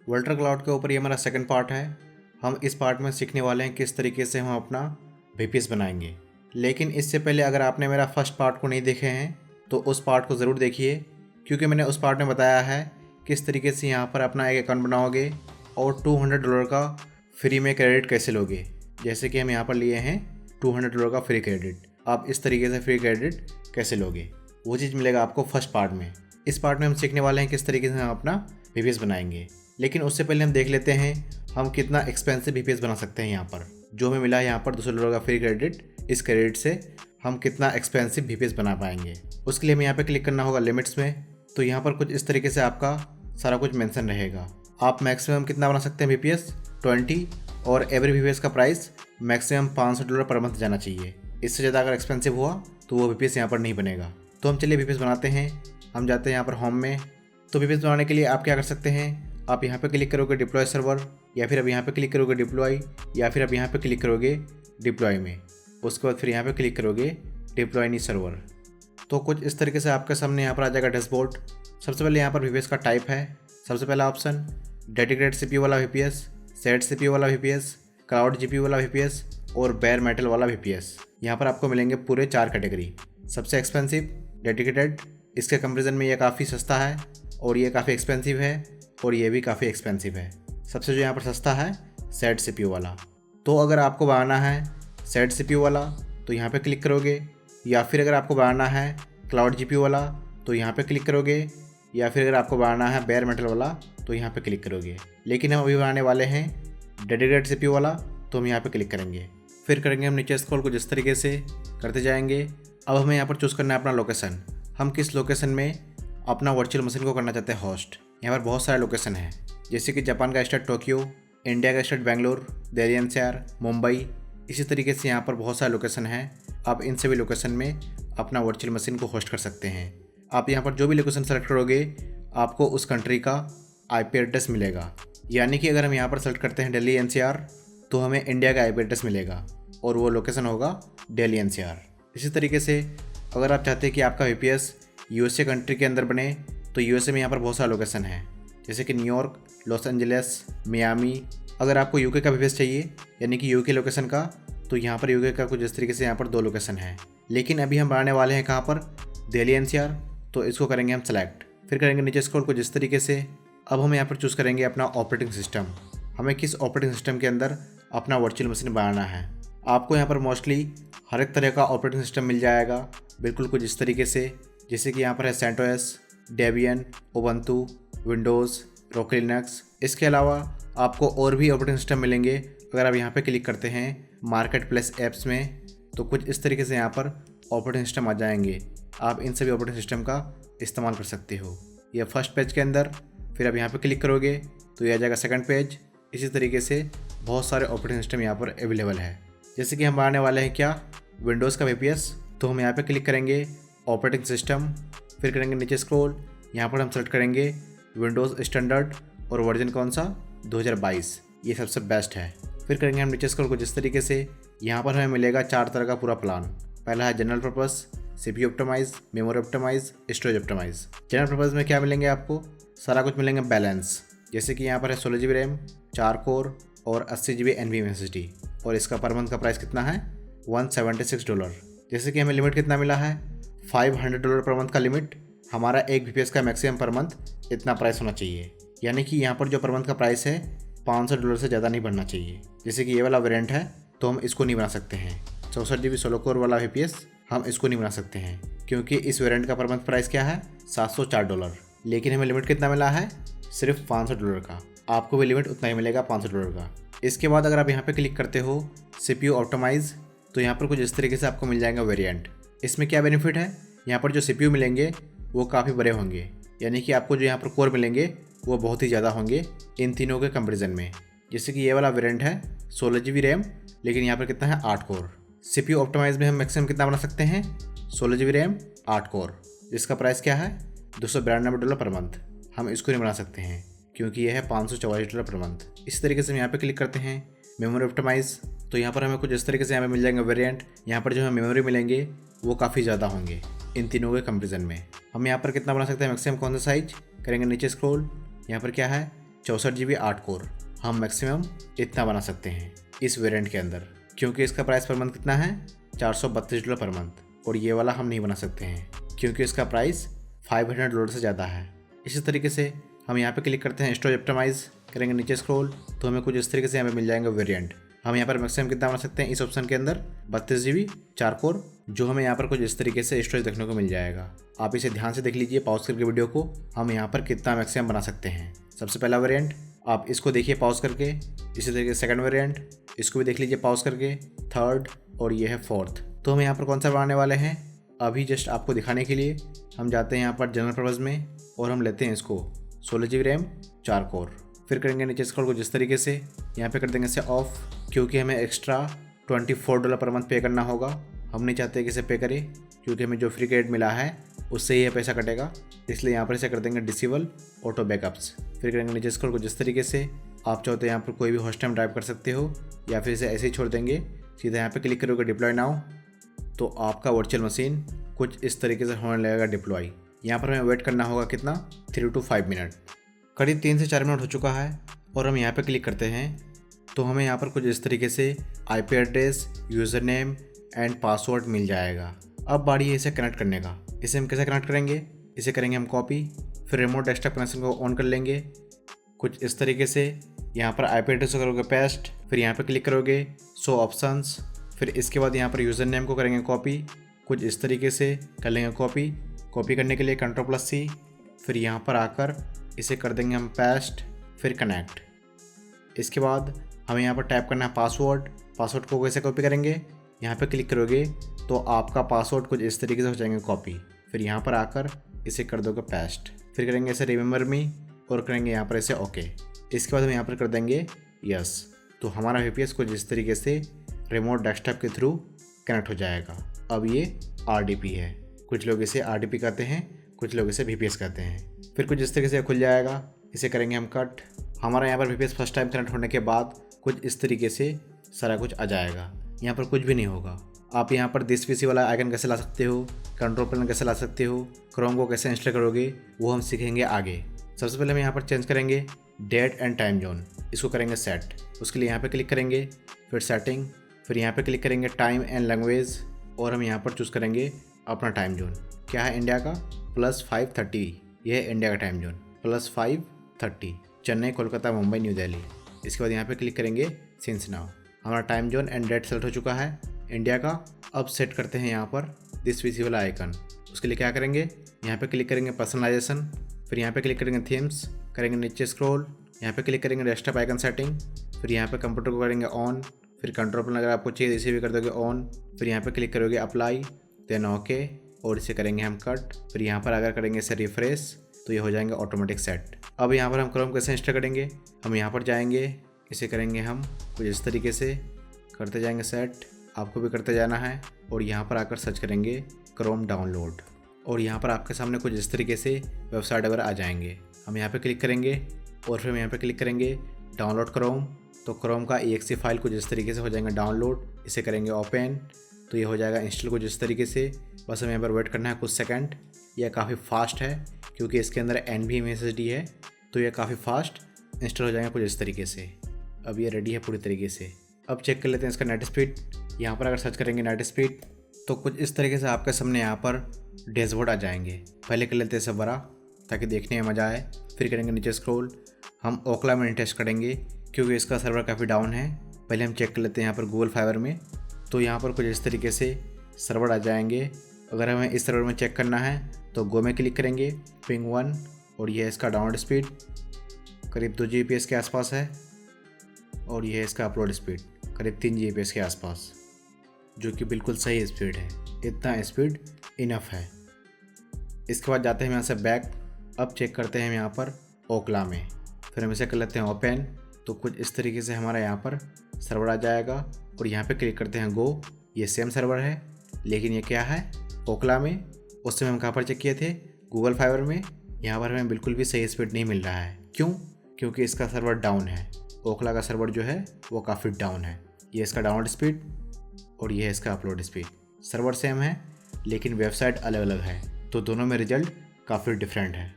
वल्टर cloud के ऊपर ये हमारा सेकंड पार्ट है। हम इस पार्ट में सीखने वाले हैं किस तरीके से हम अपना VPS बनाएंगे। लेकिन इससे पहले अगर आपने मेरा फर्स्ट पार्ट को नहीं देखे हैं तो उस पार्ट को ज़रूर देखिए, क्योंकि मैंने उस पार्ट में बताया है किस तरीके से यहाँ पर अपना एक अकाउंट बनाओगे और $200 का फ्री में क्रेडिट कैसे लोगे। जैसे कि हम यहाँ पर लिए हैं $200 का फ्री क्रेडिट, आप इस तरीके से फ्री क्रेडिट कैसे लोगे वो चीज़ मिलेगा आपको फर्स्ट पार्ट में। इस पार्ट में हम सीखने वाले हैं किस तरीके से हम अपना VPS बनाएंगे। लेकिन उससे पहले हम देख लेते हैं हम कितना एक्सपेंसिव VPS बना सकते हैं। यहाँ पर जो हमें मिला है यहाँ पर $200 का फ्री क्रेडिट, इस क्रेडिट से हम कितना एक्सपेंसिव VPS बना पाएंगे। उसके लिए हमें यहाँ पे क्लिक करना होगा लिमिट्स में। तो यहाँ पर कुछ इस तरीके से आपका सारा कुछ मेंशन रहेगा। आप मैक्सिमम कितना बना सकते हैं VPS 20, और एवरी VPS का प्राइस मैक्सिमम $500 पर मंथ जाना चाहिए। इससे ज़्यादा अगर एक्सपेंसिव हुआ तो वो VPS यहाँ पर नहीं बनेगा। तो हम चलिए VPS बनाते हैं। हम जाते हैं यहाँ पर होम में। तो VPS बनाने के लिए आप क्या कर सकते हैं, आप यहाँ पे क्लिक करोगे डिप्लॉय सर्वर, या फिर अब यहाँ पे क्लिक करोगे डिप्लॉय, या फिर अब यहाँ पे क्लिक करोगे डिप्लॉय में। उसके बाद फिर यहाँ पे क्लिक करोगे डिप्लॉय नी सर्वर। तो कुछ इस तरीके से आपके सामने यहाँ पर आ जाएगा डैशबोर्ड। सबसे पहले यहाँ पर VPS का टाइप है। सबसे पहला ऑप्शन डेडिकेटेड CPU वाला VPS, सेट CPU वाला VPS, क्लाउड GPU वाला VPS और बेयर मेटल वाला VPS। यहाँ पर आपको मिलेंगे पूरे 4 कैटेगरी। सबसे एक्सपेंसिव डेडिकेटेड, इसके कंपेरिजन में ये काफ़ी सस्ता है, और ये काफ़ी एक्सपेंसिव है, और ये भी काफ़ी एक्सपेंसिव है। सबसे जो यहाँ पर सस्ता है सेट CPU वाला। तो अगर आपको बनाना है सेट CPU वाला तो यहाँ पे क्लिक करोगे, या फिर अगर आपको बनाना है क्लाउड GPU वाला तो यहाँ पे क्लिक करोगे, या फिर अगर आपको बनाना है बेयर मेटल वाला तो यहाँ पे क्लिक करोगे। लेकिन हम अभी बनाने वाले हैं डेडिकेटेड CPU वाला, तो हम यहाँ पे क्लिक करेंगे। फिर करेंगे हम नीचे स्क्रॉल कुछ इस तरीके से करते जाएंगे। अब हमें यहाँ पर चूज़ करना है अपना लोकेशन। हम किस लोकेशन में अपना वर्चुअल मशीन को करना चाहते हैं होस्ट। यहाँ पर बहुत सारे लोकेशन हैं, जैसे कि जापान का स्टेट टोक्यो, इंडिया का स्टेट बेंगलोर, दिल्ली NCR, मुंबई। इसी तरीके से यहाँ पर बहुत सारे लोकेशन हैं। आप इन सभी लोकेशन में अपना वर्चुअल मशीन को होस्ट कर सकते हैं। आप यहाँ पर जो भी लोकेशन सेलेक्ट करोगे आपको उस कंट्री का IP एड्रेस मिलेगा। यानी कि अगर हम यहाँ पर सेलेक्ट करते हैं दिल्ली NCR तो हमें इंडिया का IP एड्रेस मिलेगा, और वो लोकेशन होगा दिल्ली NCR। इसी तरीके से अगर आप चाहते हैं कि आपका VPS USA कंट्री के अंदर बने तो USA में यहाँ पर बहुत सारा लोकेशन है, जैसे कि न्यूयॉर्क, लॉस एंजलिस, मियामी। अगर आपको UK का VPS चाहिए यानी कि UK लोकेशन का, तो यहाँ पर UK का कुछ इस तरीके से यहाँ पर 2 लोकेशन है। लेकिन अभी हम बनाने वाले हैं कहाँ पर, दिल्ली NCR, तो इसको करेंगे हम सेलेक्ट। फिर करेंगे नीचे स्क्रॉल कुछ इस तरीके से। अब हम यहाँ पर चूज़ करेंगे अपना ऑपरेटिंग सिस्टम। हमें किस ऑपरेटिंग सिस्टम के अंदर अपना वर्चुअल मशीन बनाना है। आपको यहाँ पर मोस्टली हर एक तरह का ऑपरेटिंग सिस्टम मिल जाएगा, बिल्कुल कुछ इस तरीके से। जैसे कि यहाँ पर है CentOS, डेबियन, उबंटू, विंडोज़, रोके लिनक्स। इसके अलावा आपको और भी ऑपरेटिंग सिस्टम मिलेंगे। अगर आप यहाँ पे क्लिक करते हैं मार्केट प्लेस ऐप्स में तो कुछ इस तरीके से यहाँ पर ऑपरेटिंग सिस्टम आ जाएंगे। आप इन सभी ऑपरेटिंग सिस्टम का इस्तेमाल कर सकते हो। यह फर्स्ट पेज के अंदर, फिर आप यहाँ पे क्लिक करोगे तो यह आ जाएगा सेकंड पेज। इसी तरीके से बहुत सारे ऑपरेटिंग सिस्टम यहाँ पर अवेलेबल है। जैसे कि हम बनाने वाले हैं क्या, विंडोज़ का VPS, तो हम यहाँ पे क्लिक करेंगे ऑपरेटिंग सिस्टम। फिर करेंगे नीचे स्क्रॉल, यहाँ पर हम सेलेक्ट करेंगे विंडोज़ स्टैंडर्ड, और वर्जन कौन सा, 2022, ये सबसे बेस्ट है। फिर करेंगे हम नीचे स्क्रॉल कुछ इस तरीके से। यहाँ पर हमें मिलेगा 4 तरह का पूरा प्लान। पहला है general purpose, CPU optimise, memory optimise, storage optimise. General purpose में क्या मिलेंगे आपको, सारा कुछ मिलेंगे बैलेंस। जैसे कि यहाँ पर है 16 GB रैम, 4 कोर और 80 GB NVMe SSD, और इसका पर मंथ का प्राइस कितना है, $176। जैसे कि हमें लिमिट कितना मिला है, $500 पर मंथ का लिमिट। हमारा एक VPS का मैक्सिमम पर मंथ इतना प्राइस होना चाहिए, यानी कि यहाँ पर जो पर मंथ का प्राइस है $500 से ज़्यादा नहीं बढ़ना चाहिए। जैसे कि ये वाला वेरिएंट है तो हम इसको नहीं बना सकते हैं। 64 GB 16 कोर वाला VPS हम इसको नहीं बना सकते हैं, क्योंकि इस वेरिएंट का पर मंथ प्राइस क्या है, $704। लेकिन हमें लिमिट कितना मिला है, सिर्फ $500 का। आपको भी लिमिट उतना ही मिलेगा, $500 का। इसके बाद अगर आप यहाँ पे क्लिक करते हो CPU ऑप्टिमाइज, तो यहाँ पर कुछ इस तरीके से आपको मिल जाएगा वेरिएंट। इसमें क्या बेनिफिट है, यहाँ पर जो CPU मिलेंगे वो काफ़ी बड़े होंगे, यानी कि आपको जो यहाँ पर कोर मिलेंगे वो बहुत ही ज़्यादा होंगे इन तीनों के कंपेरिजन में। जैसे कि ये वाला वेरिएंट है 16 GB रैम, लेकिन यहाँ पर कितना है, 8 कोर। CPU ऑप्टिमाइज में हम मैक्सिमम कितना बना सकते हैं, 16 GB रैम, 8 कोर, जिसका प्राइस क्या है, $292 पर मंथ। हम इसको नहीं बना सकते हैं क्योंकि यह है $544 पर मंथ। इस तरीके से हम यहाँ पे क्लिक करते हैं मेमोरी ऑप्टिमाइज, तो यहाँ पर हमें कुछ इस तरीके से यहाँ पे मिल जाएंगे वेरिएंट। यहाँ पर जो हमें मेमोरी मिलेंगे वो काफ़ी ज़्यादा होंगे इन तीनों के कंपेरिजन में। हम यहाँ पर कितना बना सकते हैं मैक्सिमम, कौन सा साइज, करेंगे नीचे स्क्रॉल। यहाँ पर क्या है 64 GB 8 कोर। हम मैक्सिमम इतना बना सकते हैं इस वेरिएंट के अंदर, क्योंकि इसका प्राइस पर मंथ कितना है, $432 पर मंथ। और ये वाला हम नहीं बना सकते हैं क्योंकि इसका प्राइस $500 से ज़्यादा है। इसी तरीके से हम यहाँ पे क्लिक करते हैं स्टोरेज ऑप्टिमाइज, करेंगे नीचे स्क्रॉल तो हमें कुछ इस तरीके से यहाँ पे मिल जाएंगे वेरिएंट। हम यहाँ पर मैक्सिमम कितना बना सकते हैं इस ऑप्शन के अंदर, 32 GB 4 कोर, जो हमें यहाँ पर कुछ इस तरीके से स्टोरेज देखने को मिल जाएगा। आप इसे ध्यान से देख लीजिए पॉज करके वीडियो को, हम यहाँ पर कितना मैक्सिमम बना सकते हैं। सबसे पहला वेरिएंट आप इसको देखिए पॉज करके, इसी तरीके से सेकंड वेरिएंट इसको भी देख लीजिए पॉज करके, थर्ड, और ये है फोर्थ। तो हम यहाँ पर कौन सा बनाने वाले हैं अभी जस्ट आपको दिखाने के लिए हम जाते हैं यहाँ पर जनरल पर्पज़ में और हम लेते हैं इसको 16 GB रैम 4 कोर। फिर करेंगे नीचे स्क्रॉल को जिस तरीके से, यहाँ पे कर देंगे इसे ऑफ, क्योंकि हमें एक्स्ट्रा $24 पर मंथ पे करना होगा। हम नहीं चाहते कि इसे पे करें क्योंकि हमें जो फ्री क्रेडिट मिला है उससे ही यह पैसा कटेगा, इसलिए यहाँ पर इसे कर देंगे डिसेबल ऑटो बैकअप्स। फिर करेंगे नीचे स्क्रॉल को जिस तरीके से, आप चाहो तो यहाँ पर कोई भी होस्ट टाइम ड्राइव कर सकते हो या फिर इसे ऐसे ही छोड़ देंगे। सीधा यहाँ पे क्लिक करोगे डिप्लॉय नाउ, तो आपका वर्चुअल मशीन कुछ इस तरीके से होने लगेगा डिप्लॉय। यहाँ पर हमें वेट करना होगा कितना, 3 to 5 मिनट। करीब 3 से 4 मिनट हो चुका है और हम यहाँ पे क्लिक करते हैं तो हमें यहाँ पर कुछ इस तरीके से IP address, user name and password मिल जाएगा। अब बारी है इसे कनेक्ट करने का। इसे हम कैसे कनेक्ट करेंगे, इसे करेंगे हम कॉपी, फिर रिमोट डेस्कटॉप कनेक्शन को ऑन कर लेंगे कुछ इस तरीके से। यहाँ पर IP एड्रेस को करोगे पेस्ट, फिर यहाँ पर क्लिक करोगे शो ऑप्शंस, फिर इसके बाद यहाँ पर यूज़र नेम को करेंगे कॉपी, कुछ इस तरीके से कर लेंगे कॉपी। कॉपी करने के लिए Ctrl+C, फिर यहाँ पर आकर इसे कर देंगे हम पेस्ट, फिर कनेक्ट। इसके बाद हमें यहाँ पर टाइप करना है पासवर्ड। पासवर्ड को कैसे कॉपी करेंगे, यहाँ पे क्लिक करोगे तो आपका पासवर्ड कुछ इस तरीके से हो जाएंगे कॉपी। फिर यहाँ पर आकर इसे कर दोगे पेस्ट, फिर करेंगे इसे रिमेंबर मी और करेंगे यहाँ पर इसे ओके। इसके बाद हम यहाँ पर कर देंगे यस, तो हमारा VPS कुछ इस तरीके से रिमोट डेस्कटॉप के थ्रू कनेक्ट हो जाएगा। अब ये RDP है, कुछ लोग इसे RDP कहते हैं, कुछ लोग इसे VPS कहते हैं। फिर कुछ इस तरीके से खुल जाएगा, इसे करेंगे हम कट। हमारा यहाँ पर VPS फर्स्ट टाइम कनेक्ट होने के बाद कुछ इस तरीके से सारा कुछ आ जाएगा। यहाँ पर कुछ भी नहीं होगा। आप यहाँ पर दिस PC वाला आइकन कैसे ला सकते हो, कंट्रोल पैनल कैसे ला सकते हो, क्रोम को कैसे इंस्टॉल करोगे, वो हम सीखेंगे आगे। सबसे पहले हम यहाँ पर चेंज करेंगे डेट एंड टाइम जोन, इसको करेंगे सेट। उसके लिए यहाँ पर क्लिक करेंगे, फिर सेटिंग, फिर यहाँ पर क्लिक करेंगे टाइम एंड लैंग्वेज और हम यहाँ पर चूज़ करेंगे अपना टाइम जोन। क्या है इंडिया का, +5:30, यह है इंडिया का टाइम जोन, +5:30, चेन्नई, कोलकाता, मुंबई, न्यू दिल्ली। इसके बाद यहाँ पे क्लिक करेंगे सिंस नाउ। हमारा time zone and date select हो चुका है इंडिया का। अब सेट करते हैं यहाँ पर दिस PC वाला आइकन। उसके लिए क्या करेंगे, यहाँ पे क्लिक करेंगे पर्सनलाइजेशन, फिर यहाँ पे क्लिक करेंगे थीम्स, करेंगे नीचे स्क्रॉल, यहाँ पे क्लिक करेंगे डेस्कटॉप आइकन सेटिंग, फिर यहाँ पे कंप्यूटर को करेंगे ऑन, फिर कंट्रोल पैनल अगर आपको चाहिए इसे भी कर दोगे ऑन, फिर यहाँ पे क्लिक करोगे अप्लाई, देन ओके, और इसे करेंगे हम कट। फिर यहाँ पर अगर करेंगे इसे रिफ्रेश तो ये हो जाएंगे ऑटोमेटिक सेट। अब यहाँ पर हम क्रोम कैसे इंस्टॉल करेंगे, हम यहाँ पर जाएंगे, इसे करेंगे हम कुछ इस तरीके से करते जाएंगे सेट, आपको भी करते जाना है। और यहाँ पर आकर सर्च करेंगे क्रोम डाउनलोड और यहाँ पर आपके सामने कुछ इस तरीके से वेबसाइट वगैरह आ जाएंगे। हम यहाँ पे क्लिक करेंगे और फिर हम यहाँ पे क्लिक करेंगे डाउनलोड क्रोम, तो क्रोम का exe फाइल कुछ इस तरीके से हो जाएंगे डाउनलोड। इसे करेंगे ओपन तो ये हो जाएगा इंस्टॉल कुछ इस तरीके से। बस हमें यहाँ पर वेट करना है कुछ सेकंड। यह काफ़ी फास्ट है क्योंकि इसके अंदर NVMe SSD है, तो ये काफ़ी फास्ट इंस्टॉल हो जाएगा कुछ इस तरीके से। अब ये रेडी है पूरी तरीके से। अब चेक कर लेते हैं इसका नेट स्पीड। यहाँ पर अगर सर्च करेंगे नेट स्पीड तो कुछ इस तरीके से आपके सामने यहाँ पर डैशबोर्ड आ जाएंगे। पहले कर लेते हैं सब बड़ा ताकि देखने में मज़ा आए। फिर करेंगे नीचे स्क्रॉल, हम ओकला में टेस्ट करेंगे क्योंकि इसका सर्वर काफ़ी डाउन है। पहले हम चेक कर लेते हैं यहाँ पर गूगल फाइबर में, तो यहाँ पर कुछ इस तरीके से सर्वर आ जाएंगे। अगर हमें इस सर्वर में चेक करना है तो गो में क्लिक करेंगे, पिंग 1, और यह है इसका डाउनलोड स्पीड करीब 2 Gbps के आसपास है, और यह है इसका अपलोड स्पीड करीब 3 Gbps के आसपास, जो कि बिल्कुल सही स्पीड है। इतना स्पीड इनफ है। इसके बाद जाते हैं यहाँ से बैक। अब चेक करते हैं हम यहाँ पर ओकला में, फिर हम इसे कर लेते हैं ओपन, तो कुछ इस तरीके से हमारा यहाँ पर सर्वर आ जाएगा। और यहाँ पे क्लिक करते हैं गो। ये सेम सर्वर है लेकिन ये क्या है ओकला में। उस समय हम कहाँ पर चेक किए थे, गूगल फाइबर में। यहाँ पर हमें बिल्कुल भी सही स्पीड नहीं मिल रहा है। क्यों? क्योंकि इसका सर्वर डाउन है। ओकला का सर्वर जो है वो काफ़ी डाउन है। ये इसका डाउनलोड स्पीड और ये है इसका अपलोड स्पीड। सर्वर सेम है लेकिन वेबसाइट अलग अलग है, तो दोनों में रिजल्ट काफ़ी डिफरेंट है।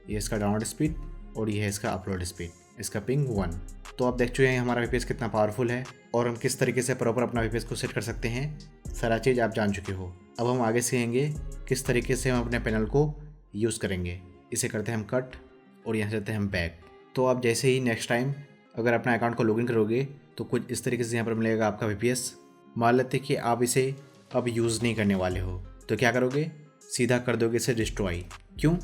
ये इसका डाउनलोड स्पीड और ये है इसका अपलोड स्पीड, इसका पिंग 1। तो आप देख चुके हैं हमारा VPS कितना पावरफुल है और हम किस तरीके से प्रॉपर अपना VPS को सेट कर सकते हैं। सारा चीज़ आप जान चुके हो। अब हम आगे सीखेंगे किस तरीके से हम अपने पैनल को यूज़ करेंगे। इसे करते हैं हम कट और यहाँ चलते हैं हम बैक। तो आप जैसे ही नेक्स्ट टाइम अगर अपना अकाउंट को लॉगिन करोगे तो कुछ इस तरीके से यहाँ पर मिलेगा आपका VPS। मान लेते कि आप इसे अब यूज़ नहीं करने वाले हो तो क्या करोगे, सीधा कर दोगे इसे डिस्ट्रॉय। क्यों,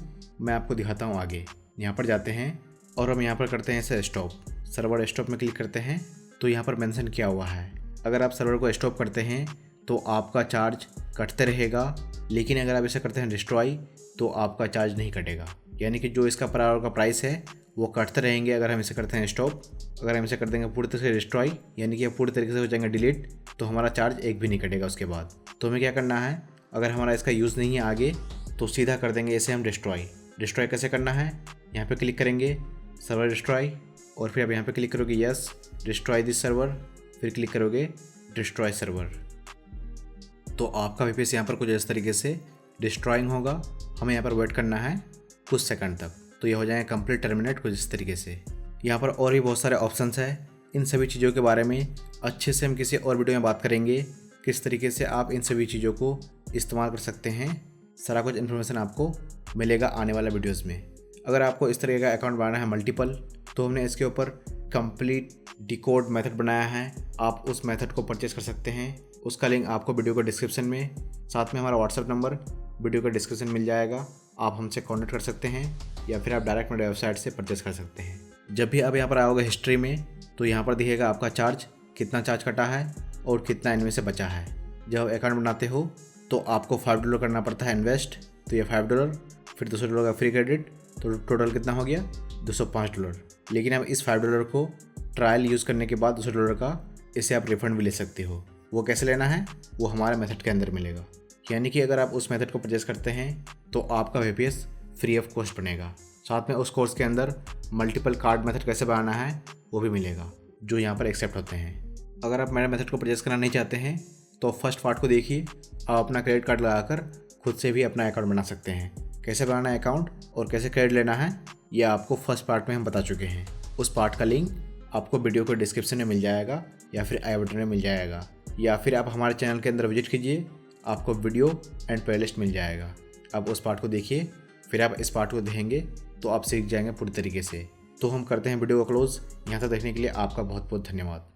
मैं आपको दिखाता हूँ आगे। यहाँ पर जाते हैं और हम यहाँ पर करते हैं इसे स्टॉप। सर्वर स्टॉप में क्लिक करते हैं तो यहाँ पर मेंशन किया हुआ है अगर आप सर्वर को स्टॉप करते हैं तो आपका चार्ज कटते रहेगा, लेकिन अगर आप इसे करते हैं डिस्ट्रॉय तो आपका चार्ज नहीं कटेगा। यानी कि जो इसका पर आवर का प्राइस है वो कटते रहेंगे अगर हम इसे करते हैं स्टॉप। अगर हम इसे कर देंगे पूरी तरह से डिस्ट्रॉय, यानी कि पूरी तरीके से हो जाएंगे डिलीट, तो हमारा चार्ज एक भी नहीं कटेगा उसके बाद। तो हमें क्या करना है, अगर हमारा इसका यूज़ नहीं है आगे तो सीधा कर देंगे इसे हम डिस्ट्रॉय। डिस्ट्रॉय कैसे करना है, यहाँ पे क्लिक करेंगे सर्वर डिस्ट्रॉय और फिर आप यहाँ पे क्लिक करोगे यस डिस्ट्रॉय दिस सर्वर, फिर क्लिक करोगे डिस्ट्रॉय सर्वर। तो आपका VPS यहाँ पर कुछ इस तरीके से डिस्ट्रॉइंग होगा। हमें यहाँ पर वेट करना है कुछ सेकंड तक, तो ये हो जाएगा कंप्लीट टर्मिनेट कुछ इस तरीके से। यहाँ पर और भी बहुत सारे ऑप्शंस हैं। इन सभी चीज़ों के बारे में अच्छे से हम किसी और वीडियो में बात करेंगे, किस तरीके से आप इन सभी चीज़ों को इस्तेमाल कर सकते हैं। सारा कुछ इन्फॉर्मेशन आपको मिलेगा आने वाला वीडियोज़ में। अगर आपको इस तरीके का अकाउंट बनाना है मल्टीपल, तो हमने इसके ऊपर कंप्लीट डिकोड मेथड बनाया है। आप उस मेथड को परचेस कर सकते हैं। उसका लिंक आपको वीडियो के डिस्क्रिप्शन में, साथ में हमारा व्हाट्सएप नंबर वीडियो के डिस्क्रिप्शन मिल जाएगा। आप हमसे कॉन्टैक्ट कर सकते हैं या फिर आप डायरेक्ट मेरे वेबसाइट से परचेस कर सकते हैं। जब भी आप यहाँ पर आओगे हिस्ट्री में तो यहाँ पर दिखेगा आपका चार्ज, कितना चार्ज कटा है और कितना इनमें से बचा है। जब अकाउंट बनाते हो तो आपको $5 करना पड़ता है इन्वेस्ट, तो ये $5, फिर $200 का फ्री क्रेडिट, तो टोटल कितना हो गया $205। लेकिन अब इस $5 को ट्रायल यूज़ करने के बाद $200 का इसे आप रिफ़ंड भी ले सकते हो। वो कैसे लेना है वो हमारे मेथड के अंदर मिलेगा। यानी कि अगर आप उस मेथड को परचेस करते हैं तो आपका VPS फ्री ऑफ कॉस्ट बनेगा। साथ में उस कोर्स के अंदर मल्टीपल कार्ड मेथड कैसे बनाना है वो भी मिलेगा, जो यहाँ पर एक्सेप्ट होते हैं। अगर आप मेरे मेथड को परचेस करना नहीं चाहते हैं तो फर्स्ट पार्ट को देखिए। आप अपना क्रेडिट कार्ड लगाकर खुद से भी अपना अकाउंट बना सकते हैं। कैसे बनाना है अकाउंट और कैसे क्रेडिट लेना है ये आपको फर्स्ट पार्ट में हम बता चुके हैं। उस पार्ट का लिंक आपको वीडियो के डिस्क्रिप्शन में मिल जाएगा या फिर आई बटन में मिल जाएगा, या फिर आप हमारे चैनल के अंदर विजिट कीजिए, आपको वीडियो एंड प्लेलिस्ट मिल जाएगा। आप उस पार्ट को देखिए, फिर आप इस पार्ट को देखेंगे तो आप सीख जाएंगे पूरी तरीके से। तो हम करते हैं वीडियो को क्लोज। यहाँ तक देखने के लिए आपका बहुत बहुत धन्यवाद।